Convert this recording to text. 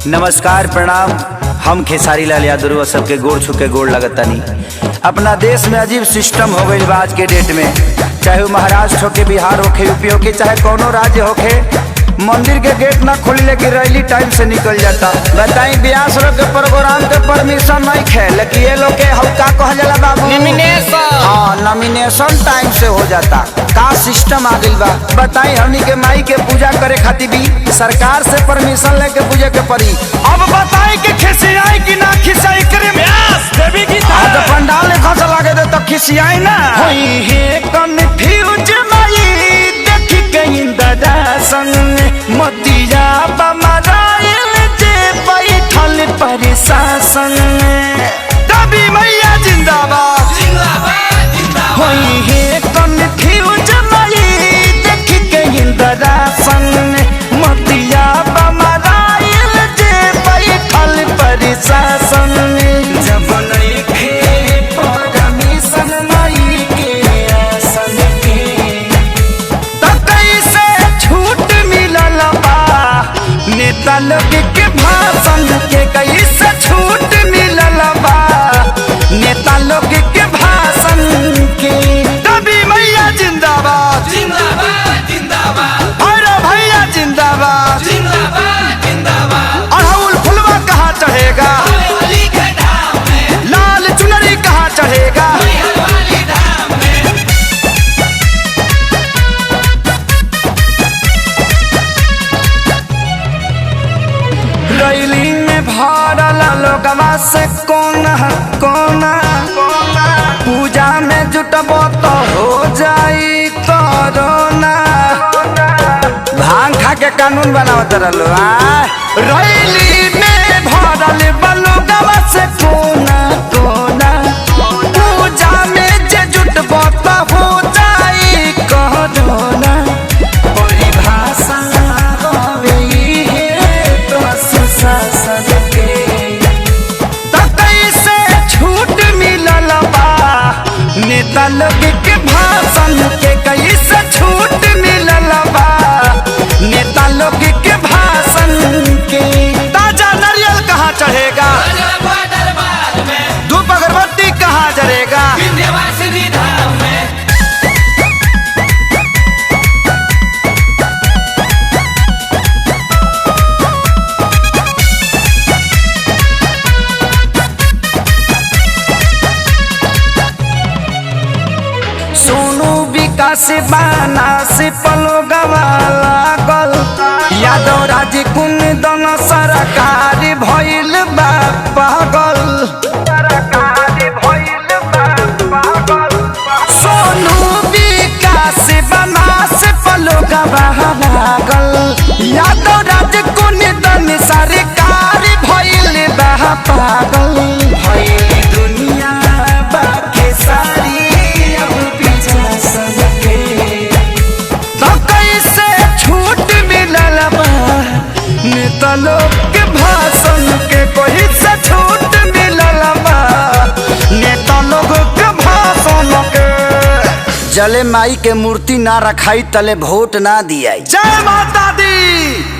नमस्कार प्रणाम। हम खेसारी लाल यादव सबके गोड़ छुके गोड़ लगतनी। अपना देश में अजीब सिस्टम हो गई आज के डेट में, चाहे वो महाराष्ट्र होके, बिहार होके, यूपी होके, चाहे कोनो राज्य होके, मंदिर के गेट ना खोली लेकिन रैली टाइम से निकल जाता। बताई ब्यास लोग के प्रोग्राम के परमिशन नहीं खे, लेकिन ये लोग के हल्का कह जाला बाबू नॉमिनेशन टाइम से हो जाता। का सिस्टम आ गइल बा बताई। हमनी के माई के पूजा करे खातिर भी सरकार से परमिशन लेके पूजे के पड़ी। अब बताई कि खिसियाई कि ना खिसियाई करे ब्यास देवी की तो पंडाल ने खस लागे दे तो खिसियाई ना होई है कन्फ्यूज माई देख के इंदरा संग मोतिया बमराइल जे बैठल प्रशासन। दबी मैया जिंदाबाद जिंदाबाद जिंदाबाद होई है कन्फ्यूज माई देख के इंदरा संग मोतिया बमराइल जे बैठल प्रशासन। जब नहीं खे परमिशन माई के आसन के तो कैसे छूट मिलल बा नेता लोग के भाषण के, कैसे छूट मिलल बा नेता लोग के भाषण के। दबी मैया जिंदाबाद जिंदाबाद जिंदाबाद अरे भैया जिंदाबाद जिंदाबाद जिंदाबाद। अड़हुल फुलवा कहाँ चढ़ेगा, लाल चुनरी कहाँ चढ़ेगा। रैली में भरल लोगवा से कोना कोना, पूजा में जुटबो तो हो जाई कोरोना। भांग खा के कानून बनावत रहलो। रैली में भरल लोगवा से कोना कोना, पूजा में जे जुटबो तो हो जाई कोरोना। परिभाषा होवे है प्रशासन के तो कैसे छूट मिलल बा नेता लोग के भाषण के, कैसे छूट मिलल बा नेता लोग के भाषण के। ताजा नारियल कहाँ चढ़ेगा, धूप अगरबत्ती कहाँ जरेगा। सोनू विकास बाना से पलो गवाला गल, यादव राज कुंदन सरकार भइल बा पागल। सोनू विकास बाना से पलो गवाला गल, यादव राज कुंदन सरकार भइल बा पागल। भइल दुनिया बाके सारी नेता लोग के भाषण के, कोई से छूट मिलल बा नेता लोग के भाषण के। जले माई के मूर्ति ना रखाई तले वोट ना दियाई। जय माता दी।